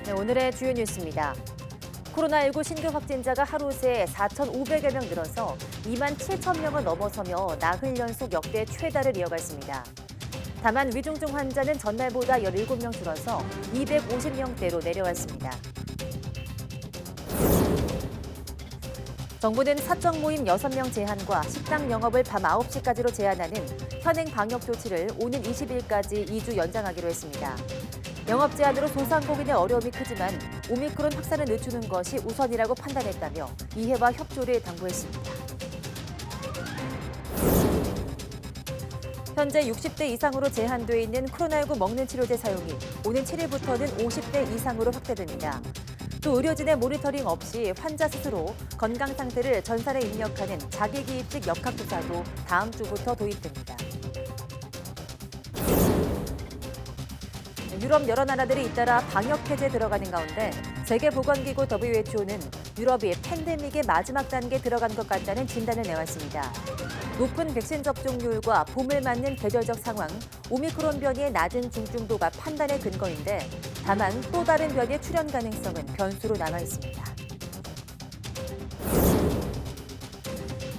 네, 오늘의 주요 뉴스입니다. 코로나19 신규 확진자가 하루 새 4,500여 명 늘어서 2만 7천 명을 넘어서며 나흘 연속 역대 최다를 이어갔습니다. 다만 위중증 환자는 전날보다 17명 줄어서 250명대로 내려왔습니다. 정부는 사적 모임 6명 제한과 식당 영업을 밤 9시까지로 제한하는 현행 방역 조치를 오는 20일까지 2주 연장하기로 했습니다. 영업 제한으로 소상공인의 어려움이 크지만 오미크론 확산을 늦추는 것이 우선이라고 판단했다며 이해와 협조를 당부했습니다. 현재 60대 이상으로 제한돼 있는 코로나19 먹는 치료제 사용이 오는 7일부터는 50대 이상으로 확대됩니다. 또 의료진의 모니터링 없이 환자 스스로 건강 상태를 전산에 입력하는 자기기입식 역학조사도 다음 주부터 도입됩니다. 유럽 여러 나라들이 잇따라 방역 해제에 들어가는 가운데 세계보건기구 WHO는 유럽이 팬데믹의 마지막 단계에 들어간 것 같다는 진단을 내왔습니다. 높은 백신 접종률과 봄을 맞는 계절적 상황, 오미크론 변이의 낮은 중증도가 판단의 근거인데 다만 또 다른 변이의 출현 가능성은 변수로 남아 있습니다.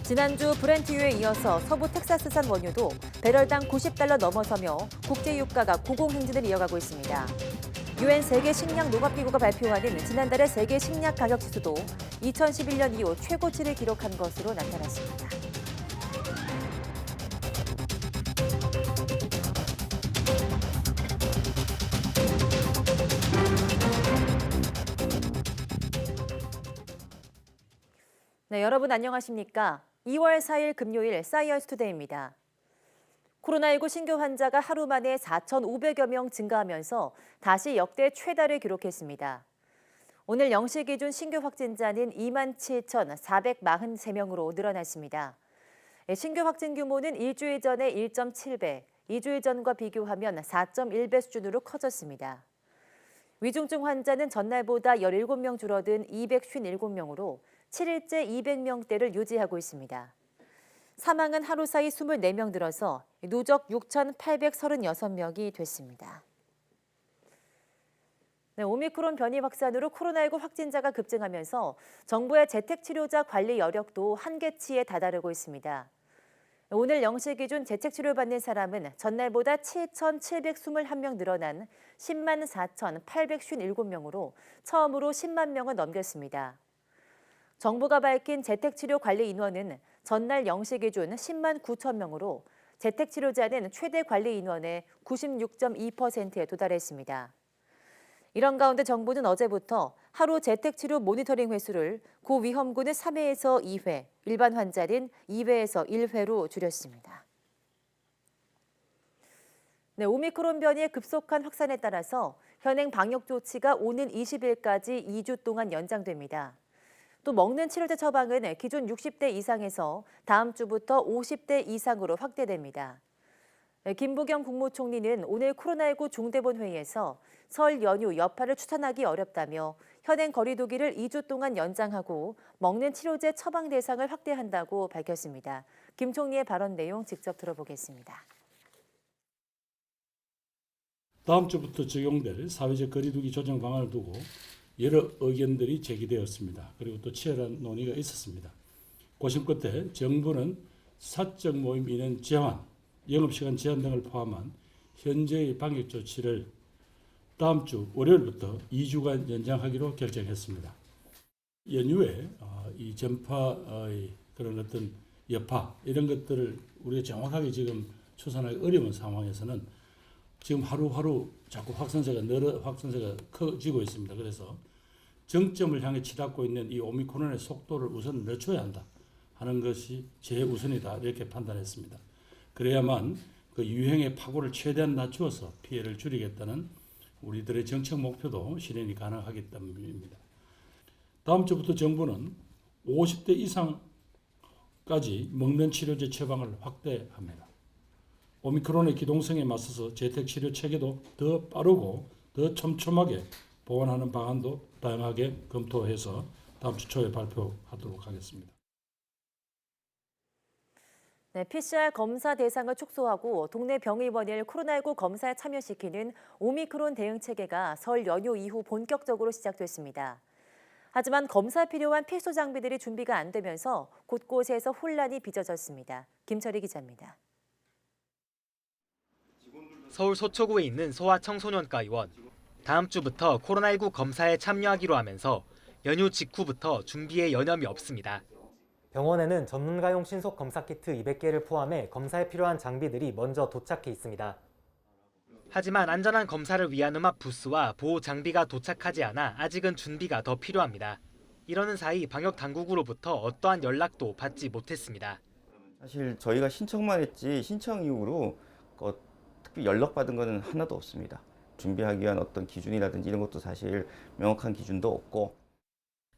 지난주 브렌트유에 이어서 서부 텍사스산 원유도 배럴당 $90 넘어서며 국제유가가 고공행진을 이어가고 있습니다. 유엔 세계 식량 농업기구가 발표하는 지난달의 세계 식량 가격 지수도 2011년 이후 최고치를 기록한 것으로 나타났습니다. 네, 여러분 안녕하십니까? 2월 4일 금요일 사이언스 투데이입니다. 코로나19 신규 환자가 하루 만에 4,500여 명 증가하면서 다시 역대 최다를 기록했습니다. 오늘 0시 기준 신규 확진자는 27,443명으로 늘어났습니다. 신규 확진 규모는 일주일 전의 1.7배, 2주일 전과 비교하면 4.1배 수준으로 커졌습니다. 위중증 환자는 전날보다 17명 줄어든 257명으로 7일째 200명대를 유지하고 있습니다. 사망은 하루 사이 24명 늘어서 누적 6,836명이 됐습니다. 네, 오미크론 변이 확산으로 코로나19 확진자가 급증하면서 정부의 재택치료자 관리 여력도 한계치에 다다르고 있습니다. 오늘 0시 기준 재택치료 받는 사람은 전날보다 7,721명 늘어난 10만 4,857명으로 처음으로 10만 명을 넘겼습니다. 정부가 밝힌 재택치료 관리 인원은 전날 0시 기준 10만 9천 명으로 재택치료자는 최대 관리 인원의 96.2%에 도달했습니다. 이런 가운데 정부는 어제부터 하루 재택치료 모니터링 횟수를 고위험군은 3회에서 2회, 일반 환자는 2회에서 1회로 줄였습니다. 네, 오미크론 변이의 급속한 확산에 따라서 현행 방역 조치가 오는 20일까지 2주 동안 연장됩니다. 또 먹는 치료제 처방은 기존 60대 이상에서 다음 주부터 50대 이상으로 확대됩니다. 김부겸 국무총리는 오늘 코로나19 중대본 회의에서 설 연휴 여파를 추산하기 어렵다며 현행 거리두기를 2주 동안 연장하고 먹는 치료제 처방 대상을 확대한다고 밝혔습니다. 김 총리의 발언 내용 직접 들어보겠습니다. 다음 주부터 적용될 사회적 거리두기 조정 방안을 두고 여러 의견들이 제기되었습니다. 그리고 또 치열한 논의가 있었습니다. 고심 끝에 정부는 사적 모임 인원 제한, 영업시간 제한 등을 포함한 현재의 방역 조치를 다음 주 월요일부터 2주간 연장하기로 결정했습니다. 연휴에 이 전파의 그런 어떤 여파 이런 것들을 우리가 정확하게 지금 추산하기 어려운 상황에서는 지금 하루하루 자꾸 확산세가 커지고 있습니다. 그래서 정점을 향해 치닫고 있는 이 오미크론의 속도를 우선 늦춰야 한다 하는 것이 제우선이다 이렇게 판단했습니다. 그래야만 그 유행의 파고를 최대한 낮추어서 피해를 줄이겠다는 우리들의 정책 목표도 실현이 가능하기 때문입니다. 다음 주부터 정부는 50대 이상까지 먹는 치료제 처방을 확대합니다. 오미크론의 기동성에 맞서서 재택치료 체계도 더 빠르고 더 촘촘하게 보완하는 방안도 다양하게 검토해서 다음 주 초에 발표하도록 하겠습니다. 네, PCR 검사 대상을 축소하고 동네 병의원을 코로나19 검사에 참여시키는 오미크론 대응 체계가 설 연휴 이후 본격적으로 시작됐습니다. 하지만 검사에 필요한 필수 장비들이 준비가 안 되면서 곳곳에서 혼란이 빚어졌습니다. 김철희 기자입니다. 서울 서초구에 있는 소아청소년과 의원. 다음 주부터 코로나19 검사에 참여하기로 하면서 연휴 직후부터 준비에 여념이 없습니다. 병원에는 전문가용 신속 검사 키트 200개를 포함해 검사에 필요한 장비들이 먼저 도착해 있습니다. 하지만 안전한 검사를 위한 음압 부스와 보호 장비가 도착하지 않아 아직은 준비가 더 필요합니다. 이러는 사이 방역 당국으로부터 어떠한 연락도 받지 못했습니다. 사실 저희가 신청만 했지 신청 이후로 특히 연락받은 것은 하나도 없습니다. 준비하기 위한 어떤 기준이라든지 이런 것도 사실 명확한 기준도 없고.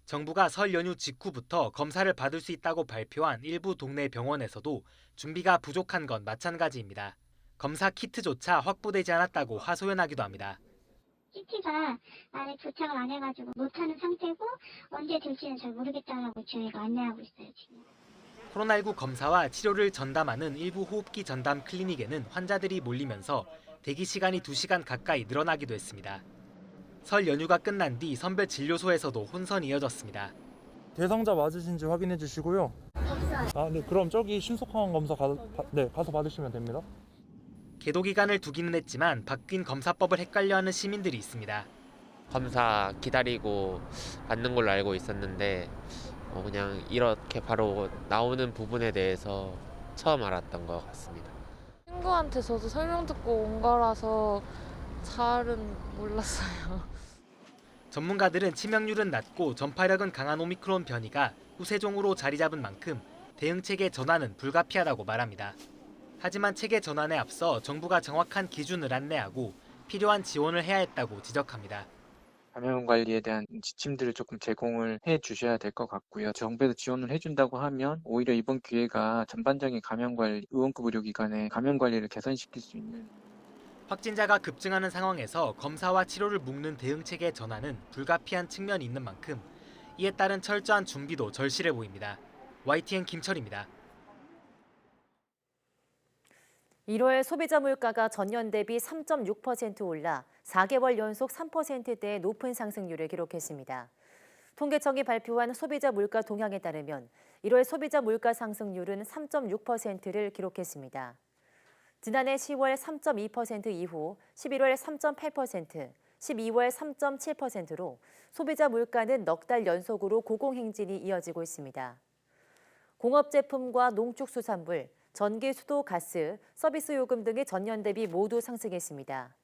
정부가 설 연휴 직후부터 검사를 받을 수 있다고 발표한 일부 동네 병원에서도 준비가 부족한 건 마찬가지입니다. 검사 키트조차 확보되지 않았다고 하소연하기도 합니다. 키트가 아직 도착을 안 해가지고 못하는 상태고 언제 될지는 잘 모르겠다라고 저희가 안내하고 있어요, 지금. 코로나19 검사와 치료를 전담하는 일부 호흡기 전담 클리닉에는 환자들이 몰리면서 대기 시간이 2시간 가까이 늘어나기도 했습니다. 설 연휴가 끝난 뒤 선별 진료소에서도 혼선이 이어졌습니다. 대상자 맞으신지 확인해 주시고요. 없어요. 네, 그럼 저기 신속항원 검사 가서 받으시면 됩니다. 계도 기간을 두기는 했지만 바뀐 검사법을 헷갈려하는 시민들이 있습니다. 검사 기다리고 받는 걸로 알고 있었는데 그냥 이렇게 바로 나오는 부분에 대해서 처음 알았던 것 같습니다. 친구한테 저도 설명 듣고 온 거라서 잘은 몰랐어요. 전문가들은 치명률은 낮고 전파력은 강한 오미크론 변이가 후세종으로 자리 잡은 만큼 대응 체계 전환은 불가피하다고 말합니다. 하지만 체계 전환에 앞서 정부가 정확한 기준을 안내하고 필요한 지원을 해야 했다고 지적합니다. 감염 관리에 대한 지침들을 조금 제공을 해 주셔야 될 것 같고요. 정부에서 지원을 해준다고 하면 오히려 이번 기회가 전반적인 감염 관리, 의원급 의료기관의 감염 관리를 개선시킬 수 있는. 확진자가 급증하는 상황에서 검사와 치료를 묶는 대응 체계 전환은 불가피한 측면이 있는 만큼 이에 따른 철저한 준비도 절실해 보입니다. YTN 김철입니다. 1월 소비자 물가가 전년 대비 3.6% 올라 4개월 연속 3%대의 높은 상승률을 기록했습니다. 통계청이 발표한 소비자 물가 동향에 따르면 1월 소비자 물가 상승률은 3.6%를 기록했습니다. 지난해 10월 3.2% 이후 11월 3.8%, 12월 3.7%로 소비자 물가는 넉 달 연속으로 고공행진이 이어지고 있습니다. 공업제품과 농축수산물, 전기, 수도, 가스, 서비스 요금 등이 전년 대비 모두 상승했습니다.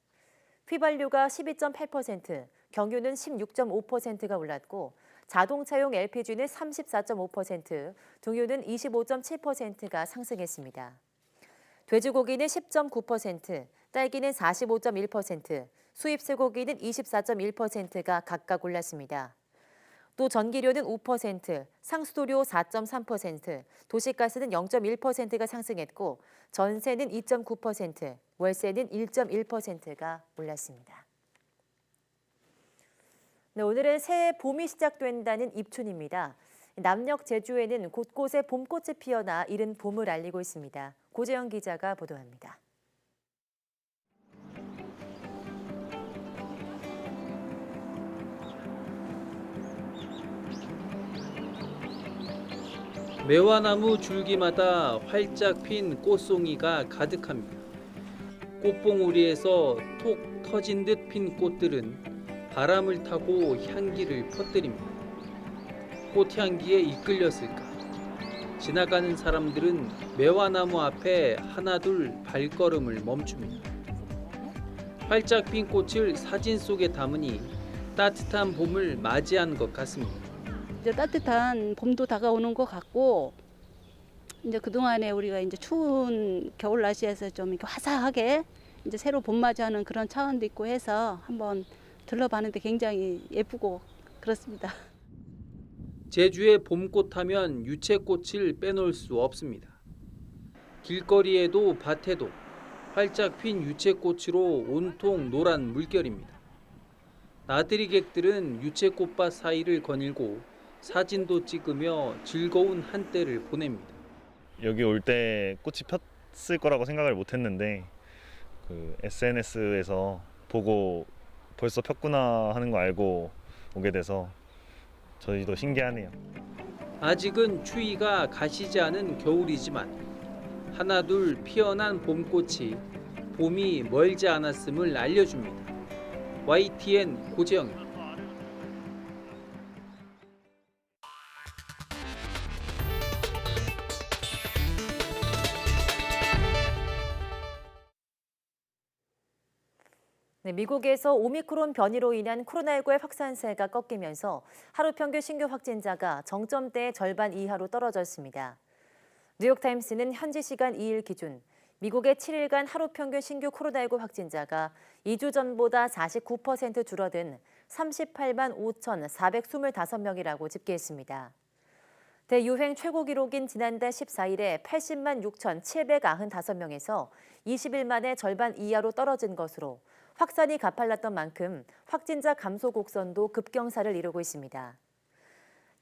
휘발유가 12.8%, 경유는 16.5%가 올랐고 자동차용 LPG는 34.5%, 등유는 25.7%가 상승했습니다. 돼지고기는 10.9%, 딸기는 45.1%, 수입 쇠고기는 24.1%가 각각 올랐습니다. 또 전기료는 5%, 상수도료 4.3%, 도시가스는 0.1%가 상승했고 전세는 2.9%, 월세는 1.1%가 올랐습니다. 네, 오늘은 새해 봄이 시작된다는 입춘입니다. 남녘 제주에는 곳곳에 봄꽃이 피어나 이른 봄을 알리고 있습니다. 고재영 기자가 보도합니다. 매화나무 줄기마다 활짝 핀 꽃송이가 가득합니다. 꽃봉우리에서 톡 터진 듯 핀 꽃들은 바람을 타고 향기를 퍼뜨립니다. 꽃향기에 이끌렸을까? 지나가는 사람들은 매화나무 앞에 하나둘 발걸음을 멈춥니다. 활짝 핀 꽃을 사진 속에 담으니 따뜻한 봄을 맞이한 것 같습니다. 이제 따뜻한 봄도 다가오는 것 같고 이제 그동안에 우리가 이제 추운 겨울 날씨에서 좀 이렇게 화사하게 이제 새로 봄 맞이하는 그런 차원도 있고 해서 한번 둘러봤는데 굉장히 예쁘고 그렇습니다. 제주의 봄꽃 하면 유채꽃을 빼놓을 수 없습니다. 길거리에도 밭에도 활짝 핀 유채꽃으로 온통 노란 물결입니다. 나들이객들은 유채꽃밭 사이를 거닐고 사진도 찍으며 즐거운 한때를 보냅니다. 여기 올 때 꽃이 폈을 거라고 생각을 못 했는데 그 SNS에서 보고 벌써 폈구나 하는 거 알고 오게 돼서 저희도 신기하네요. 아직은 추위가 가시지 않은 겨울이지만 하나둘 피어난 봄꽃이 봄이 멀지 않았음을 알려줍니다. YTN 고재영입니다. 네, 미국에서 오미크론 변이로 인한 코로나19의 확산세가 꺾이면서 하루 평균 신규 확진자가 정점대의 절반 이하로 떨어졌습니다. 뉴욕타임스는 현지 시간 2일 기준 미국의 7일간 하루 평균 신규 코로나19 확진자가 2주 전보다 49% 줄어든 38만 5,425명이라고 집계했습니다. 대유행 최고 기록인 지난달 14일에 80만 6,795명에서 20일 만에 절반 이하로 떨어진 것으로 확산이 가팔랐던 만큼 확진자 감소 곡선도 급경사를 이루고 있습니다.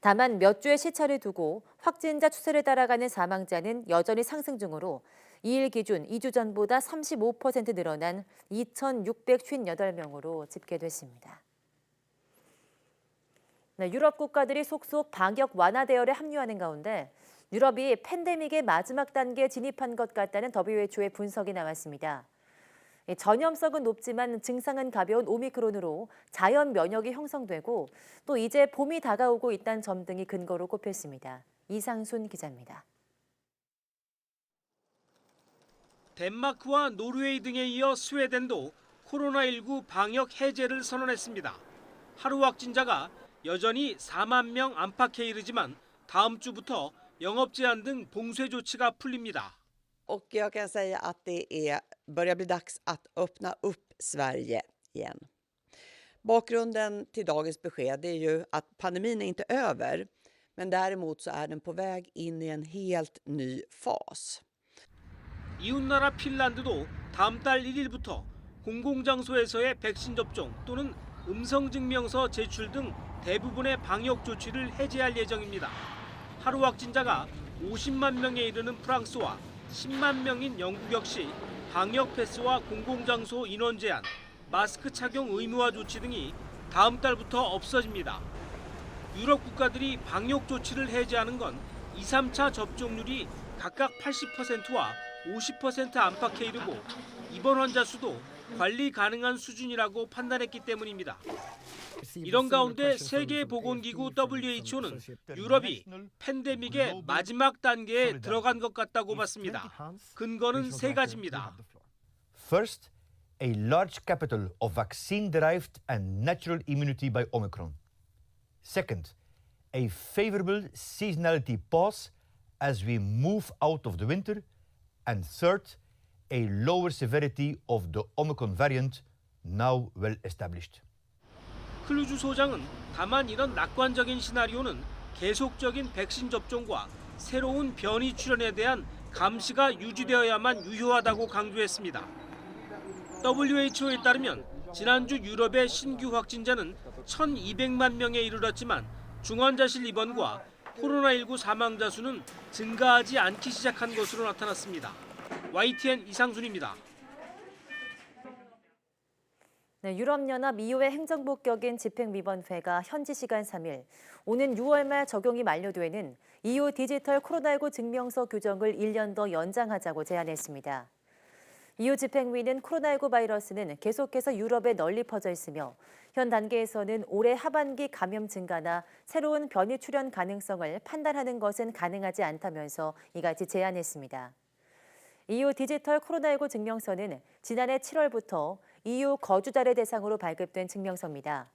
다만 몇 주의 시차를 두고 확진자 추세를 따라가는 사망자는 여전히 상승 중으로 2일 기준 2주 전보다 35% 늘어난 2,658명으로 집계됐습니다. 네, 유럽 국가들이 속속 방역 완화 대열에 합류하는 가운데 유럽이 팬데믹의 마지막 단계에 진입한 것 같다는 WHO의 분석이 나왔습니다. 전염성은 높지만 증상은 가벼운 오미크론으로 자연 면역이 형성되고 또 이제 봄이 다가오고 있다는 점 등이 근거로 꼽혔습니다. 이상순 기자입니다. 덴마크와 노르웨이 등에 이어 스웨덴도 코로나19 방역 해제를 선언했습니다. 하루 확진자가 여전히 4만 명 안팎에 이르지만 다음 주부터 영업 제한 등 봉쇄 조치가 풀립니다. Och jag kan säga att det börjar bli dags att öppna upp Sverige igen. Bakgrunden till dagens besked är ju att pandemin är inte över, men däremot så är den på väg in i en helt ny fas. 이웃나라 핀란드도 다음 달 1일부터 공공장소에서의 백신 접종 또는 음성증명서 제출 등 대부분의 방역 조치를 해제할 예정입니다. 하루 확진자가 50만 명에 이르는 프랑스와 10만 명인 영국 역시 방역 패스와 공공장소 인원 제한, 마스크 착용 의무화 조치 등이 다음 달부터 없어집니다. 유럽 국가들이 방역 조치를 해제하는 건 2, 3차 접종률이 각각 80%와 50% 안팎에 이르고 입원 환자 수도 관리 가능한 수준이라고 판단했기 때문입니다. 이런 가운데 세계보건기구 WHO는 유럽이 팬데믹의 마지막 단계에 들어간 것 같다고 봤습니다. 근거는 세 가지입니다. First, a large capital of vaccine-derived and natural immunity by Omicron. Second, a favorable seasonality pause as we move out of the winter. And third, a lower severity of the Omicron variant, now well established. 클루주 소장은 다만 이런 낙관적인 시나리오는 계속적인 백신 접종과 새로운 변이 출현에 대한 감시가 유지되어야만 유효하다고 강조했습니다. WHO에 따르면 지난주 유럽의 신규 확진자는 1,200만 명에 이르렀지만 중환자실 입원과 코로나19 사망자 수는 증가하지 않기 시작한 것으로 나타났습니다. YTN 이상순입니다. 네, 유럽연합 EU의 행정복격인 집행위원회가 현지 시간 3일 오는 6월 말 적용이 만료되는 EU 디지털 코로나19 증명서 규정을 1년 더 연장하자고 제안했습니다. EU 집행위는 코로나19 바이러스는 계속해서 유럽에 널리 퍼져 있으며 현 단계에서는 올해 하반기 감염 증가나 새로운 변이 출현 가능성을 판단하는 것은 가능하지 않다면서 이같이 제안했습니다. EU 디지털 코로나19 증명서는 지난해 7월부터 EU 거주자를 대상으로 발급된 증명서입니다.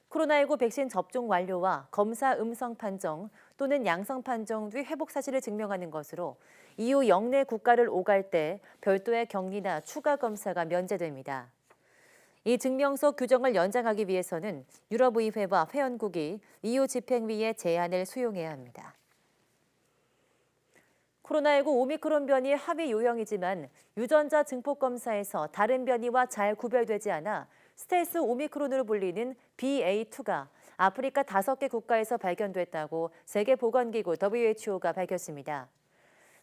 코로나19 백신 접종 완료와 검사 음성 판정 또는 양성 판정 뒤 회복 사실을 증명하는 것으로 EU 영내 국가를 오갈 때 별도의 격리나 추가 검사가 면제됩니다. 이 증명서 규정을 연장하기 위해서는 유럽의회와 회원국이 EU 집행위의 제안을 수용해야 합니다. 코로나19 오미크론 변이 합의 유형이지만 유전자 증폭 검사에서 다른 변이와 잘 구별되지 않아 스텔스 오미크론으로 불리는 BA2가 아프리카 5개 국가에서 발견됐다고 세계보건기구 WHO가 밝혔습니다.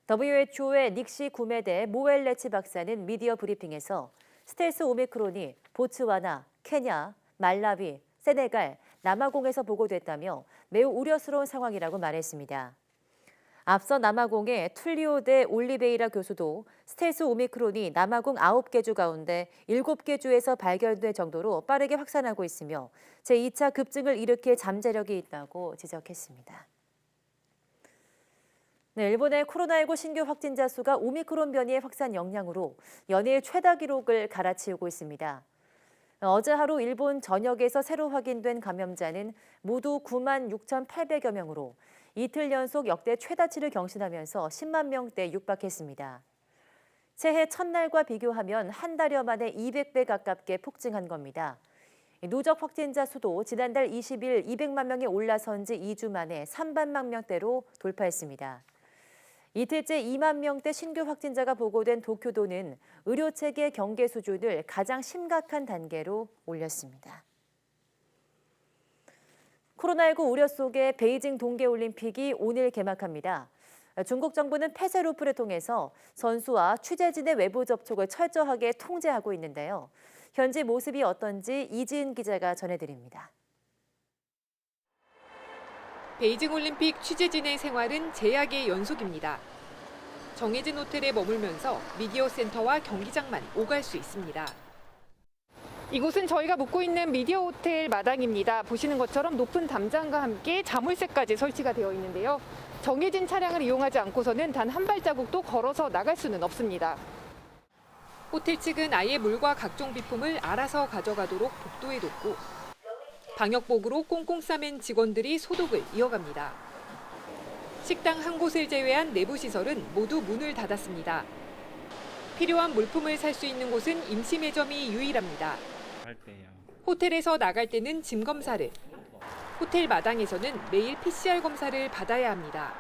WHO의 닉시 구메데 모엘레치 박사는 미디어 브리핑에서 스텔스 오미크론이 보츠와나, 케냐, 말라위, 세네갈, 남아공에서 보고됐다며 매우 우려스러운 상황이라고 말했습니다. 앞서 남아공의 툴리오데 올리베이라 교수도 스텔스 오미크론이 남아공 9개 주 가운데 7개 주에서 발견될 정도로 빠르게 확산하고 있으며 제2차 급증을 일으킬 잠재력이 있다고 지적했습니다. 네, 일본의 코로나19 신규 확진자 수가 오미크론 변이의 확산 영향으로 연일 최다 기록을 갈아치우고 있습니다. 어제 하루 일본 전역에서 새로 확인된 감염자는 모두 96,800여 명으로 이틀 연속 역대 최다치를 경신하면서 10만 명대에 육박했습니다. 새해 첫날과 비교하면 한 달여 만에 200배 가깝게 폭증한 겁니다. 누적 확진자 수도 지난달 20일 200만 명에 올라선 지 2주 만에 300만 명대로 돌파했습니다. 이틀째 2만 명대 신규 확진자가 보고된 도쿄도는 의료체계 경계 수준을 가장 심각한 단계로 올렸습니다. 코로나19 우려 속에 베이징 동계올림픽이 오늘 개막합니다. 중국 정부는 폐쇄 루프를 통해서 선수와 취재진의 외부 접촉을 철저하게 통제하고 있는데요. 현지 모습이 어떤지 이지은 기자가 전해드립니다. 베이징 올림픽 취재진의 생활은 제약의 연속입니다. 정해진 호텔에 머물면서 미디어 센터와 경기장만 오갈 수 있습니다. 이곳은 저희가 묵고 있는 미디어 호텔 마당입니다. 보시는 것처럼 높은 담장과 함께 자물쇠까지 설치가 되어 있는데요. 정해진 차량을 이용하지 않고서는 단 한 발자국도 걸어서 나갈 수는 없습니다. 호텔 측은 아예 물과 각종 비품을 알아서 가져가도록 복도해뒀고 방역복으로 꽁꽁 싸맨 직원들이 소독을 이어갑니다. 식당 한 곳을 제외한 내부 시설은 모두 문을 닫았습니다. 필요한 물품을 살 수 있는 곳은 임시 매점이 유일합니다. 호텔에서 나갈 때는 짐 검사를, 호텔 마당에서는 매일 PCR 검사를 받아야 합니다.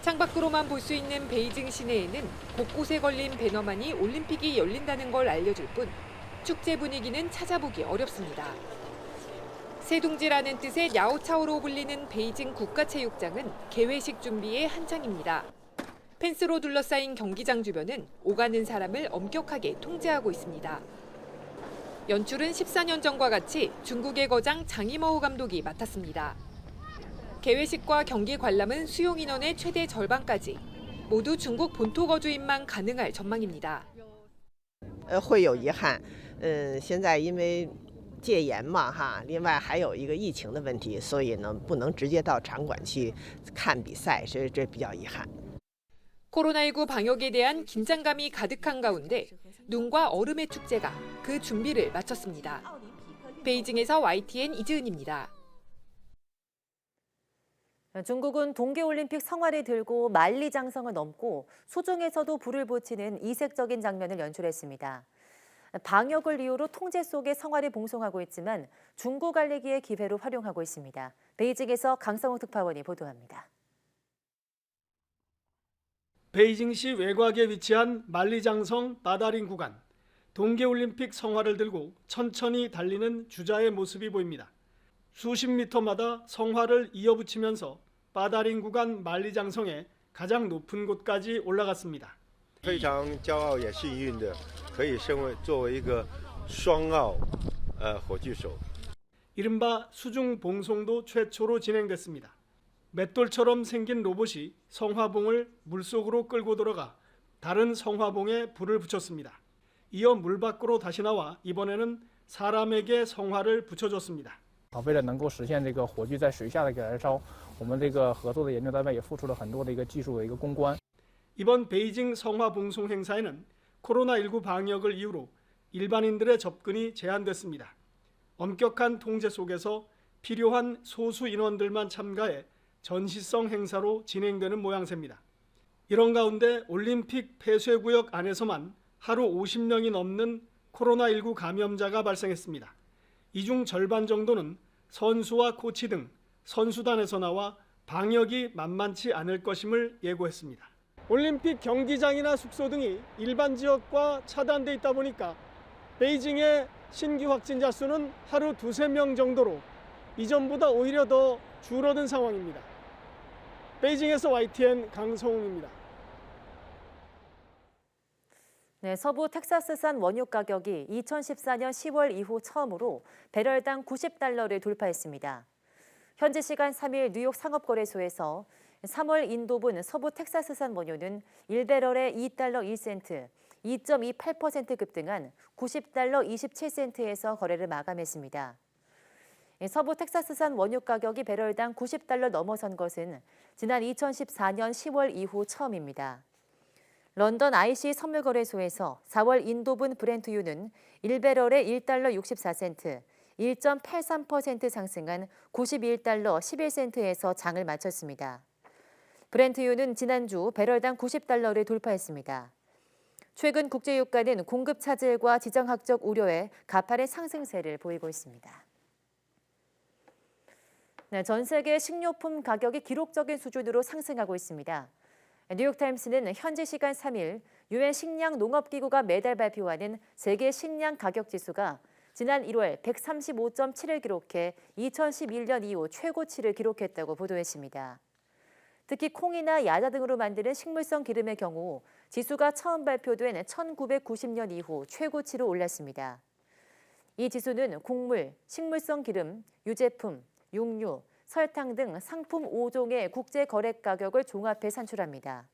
창밖으로만 볼 수 있는 베이징 시내에는 곳곳에 걸린 배너만이 올림픽이 열린다는 걸 알려줄 뿐 축제 분위기는 찾아보기 어렵습니다. 새둥지라는 뜻의 야오차오로 불리는 베이징 국가체육장은 개회식 준비에 한창입니다. 펜스로 둘러싸인 경기장 주변은 오가는 사람을 엄격하게 통제하고 있습니다. 연출은 14년 전과 같이 중국의 거장 장이머우 감독이 맡았습니다. 개회식과 경기 관람은 수용 인원의 최대 절반까지 모두 중국 본토 거주인만 가능할 전망입니다. 会有遗憾，现在因为戒严嘛哈，另外还有一个疫情的问题，所以呢不能直接到场馆去看比赛，所以这比较遗憾。 코로나19 방역에 대한 긴장감이 가득한 가운데 눈과 얼음의 축제가 그 준비를 마쳤습니다. 베이징에서 YTN 이지은입니다. 중국은 동계올림픽 성화를 들고 만리장성을 넘고 소중에서도 불을 붙이는 이색적인 장면을 연출했습니다. 방역을 이유로 통제 속에 성화를 봉송하고 있지만 중국 알리기의 기회로 활용하고 있습니다. 베이징에서 강성욱 특파원이 보도합니다. 베이징시 외곽에 위치한 만리장성 바다링 구간. 동계올림픽 성화를 들고 천천히 달리는 주자의 모습이 보입니다. 수십 미터마다 성화를 이어붙이면서 바다링 구간 만리장성의 가장 높은 곳까지 올라갔습니다. 非常骄傲也幸运的可以作为一个双奥火炬手. 이른바 수중 봉송도 최초로 진행됐습니다. 맷돌처럼 생긴 로봇이 성화봉을 물속으로 끌고 들어가 다른 성화봉에 불을 붙였습니다. 이어 물 밖으로 다시 나와 이번에는 사람에게 성화를 붙여줬습니다. 为了能够实现这个火炬在水下的一个燃烧，我们这个合作的研究单位也付出了很多的一个技术的一个攻关。 이번 베이징 성화 봉송 행사에는 코로나19 방역을 이유로 일반인들의 접근이 제한됐습니다. 엄격한 통제 속에서 필요한 소수 인원들만 참가해 전시성 행사로 진행되는 모양새입니다. 이런 가운데 올림픽 폐쇄구역 안에서만 하루 50명이 넘는 코로나19 감염자가 발생했습니다. 이 중 절반 정도는 선수와 코치 등 선수단에서 나와 방역이 만만치 않을 것임을 예고했습니다. 올림픽 경기장이나 숙소 등이 일반 지역과 차단돼 있다 보니까 베이징의 신규 확진자 수는 하루 2~3명 정도로 이전보다 오히려 더 줄어든 상황입니다. 베이징에서 YTN 강성웅입니다. 네, 서부 텍사스산 원유 가격이 2014년 10월 이후 처음으로 배럴당 90달러를 돌파했습니다. 현지 시간 3일 뉴욕 상업거래소에서 3월 인도분 서부 텍사스산 원유는 1배럴에 2달러 1센트, 2.28% 급등한 90달러 27센트에서 거래를 마감했습니다. 서부 텍사스산 원유 가격이 배럴당 90달러 넘어선 것은 지난 2014년 10월 이후 처음입니다. 런던 IC 선물거래소에서 4월 인도분 브렌트유는 1배럴에 1달러 64센트, 1.83% 상승한 91달러 11센트에서 장을 마쳤습니다. 브렌트유는 지난주 배럴당 90달러를 돌파했습니다. 최근 국제유가는 공급 차질과 지정학적 우려에 가파른 상승세를 보이고 있습니다. 네, 전 세계 식료품 가격이 기록적인 수준으로 상승하고 있습니다. 뉴욕타임스는 현지 시간 3일 유엔 식량 농업기구가 매달 발표하는 세계 식량 가격 지수가 지난 1월 135.7을 기록해 2011년 이후 최고치를 기록했다고 보도했습니다. 특히 콩이나 야자 등으로 만드는 식물성 기름의 경우 지수가 처음 발표된 1990년 이후 최고치로 올랐습니다. 이 지수는 곡물, 식물성 기름, 유제품, 육류, 설탕 등 상품 5종의 국제 거래 가격을 종합해 산출합니다.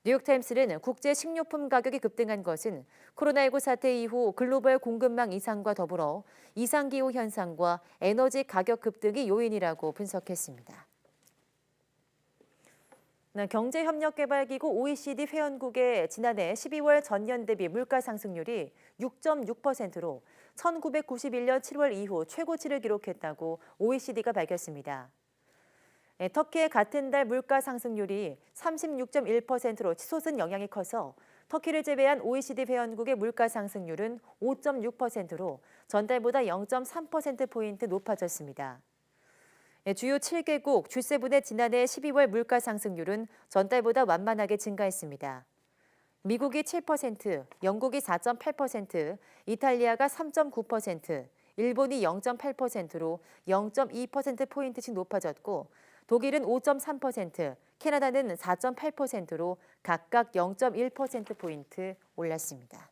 뉴욕타임스는 국제 식료품 가격이 급등한 것은 코로나19 사태 이후 글로벌 공급망 이상과 더불어 이상기후 현상과 에너지 가격 급등이 요인이라고 분석했습니다. 경제협력개발기구 OECD 회원국의 지난해 12월 전년 대비 물가 상승률이 6.6%로 1991년 7월 이후 최고치를 기록했다고 OECD가 밝혔습니다. 터키의 같은 달 물가 상승률이 36.1%로 치솟은 영향이 커서 터키를 제외한 OECD 회원국의 물가 상승률은 5.6%로 전달보다 0.3%포인트 높아졌습니다. 주요 7개국 G7의 지난해 12월 물가 상승률은 전달보다 완만하게 증가했습니다. 미국이 7%, 영국이 4.8%, 이탈리아가 3.9%, 일본이 0.8%로 0.2%포인트씩 높아졌고 독일은 5.3%, 캐나다는 4.8%로 각각 0.1%포인트 올랐습니다.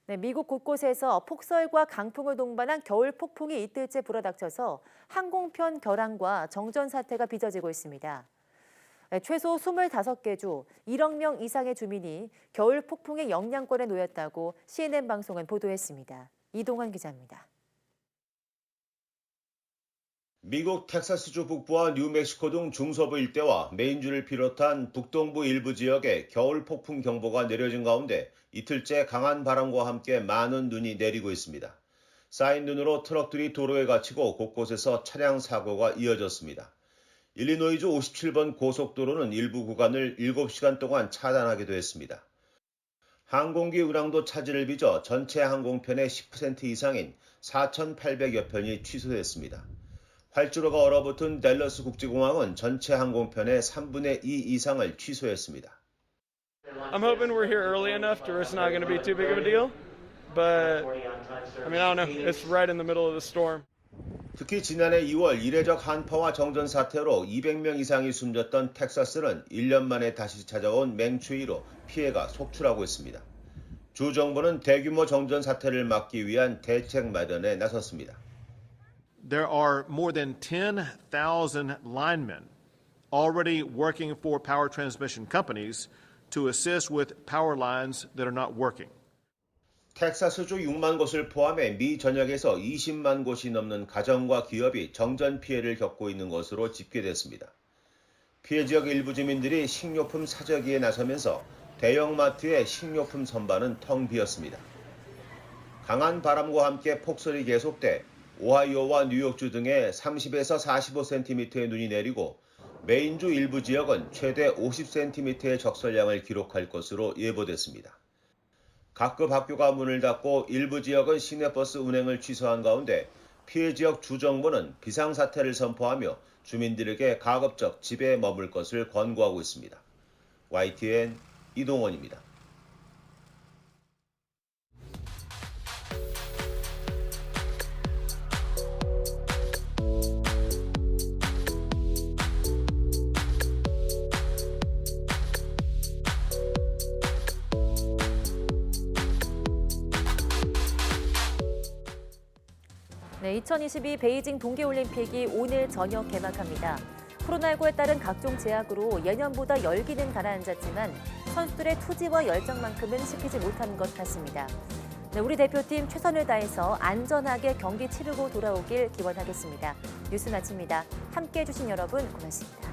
네, 미국 곳곳에서 폭설과 강풍을 동반한 겨울 폭풍이 이틀째 불어닥쳐서 항공편 결항과 정전 사태가 빚어지고 있습니다. 최소 25개 주 1억 명 이상의 주민이 겨울 폭풍의 영향권에 놓였다고 CNN 방송은 보도했습니다. 이동환 기자입니다. 미국 텍사스주 북부와 뉴멕시코 등 중서부 일대와 메인주를 비롯한 북동부 일부 지역에 겨울 폭풍 경보가 내려진 가운데 이틀째 강한 바람과 함께 많은 눈이 내리고 있습니다. 쌓인 눈으로 트럭들이 도로에 갇히고 곳곳에서 차량 사고가 이어졌습니다. 일리노이주 57번 고속도로는 일부 구간을 7시간 동안 차단하기도 했습니다. 항공기 운항도 차질을 빚어 전체 항공편의 10% 이상인 4,800여 편이 취소됐습니다. 활주로가 얼어붙은 댈러스 국제공항은 전체 항공편의 3분의 2 이상을 취소했습니다. I'm hoping we're here early enough to where it's not going to be too big of a deal. But I mean, I don't know. It's right in the middle of the storm. 특히 지난해 2월 이례적 한파와 정전 사태로 200명 이상이 숨졌던 텍사스는 1년 만에 다시 찾아온 맹추위로 피해가 속출하고 있습니다. 주 정부는 대규모 정전 사태를 막기 위한 대책 마련에 나섰습니다. There are more than 10,000 linemen already working for power transmission companies to assist with power lines that are not working. 텍사스주 6만 곳을 포함해 미 전역에서 20만 곳이 넘는 가정과 기업이 정전 피해를 겪고 있는 것으로 집계됐습니다. 피해 지역 일부 주민들이 식료품 사재기에 나서면서 대형마트의 식료품 선반은 텅 비었습니다. 강한 바람과 함께 폭설이 계속돼 오하이오와 뉴욕주 등에 30에서 45cm의 눈이 내리고 메인주 일부 지역은 최대 50cm의 적설량을 기록할 것으로 예보됐습니다. 각급 학교가 문을 닫고 일부 지역은 시내버스 운행을 취소한 가운데 피해 지역 주정부는 비상사태를 선포하며 주민들에게 가급적 집에 머물 것을 권고하고 있습니다. YTN 이동원입니다. 네, 2022 베이징 동계올림픽이 오늘 저녁 개막합니다. 코로나19에 따른 각종 제약으로 예년보다 열기는 가라앉았지만 선수들의 투지와 열정만큼은 시키지 못한 것 같습니다. 네, 우리 대표팀 최선을 다해서 안전하게 경기 치르고 돌아오길 기원하겠습니다. 뉴스 마칩니다. 함께해 주신 여러분 고맙습니다.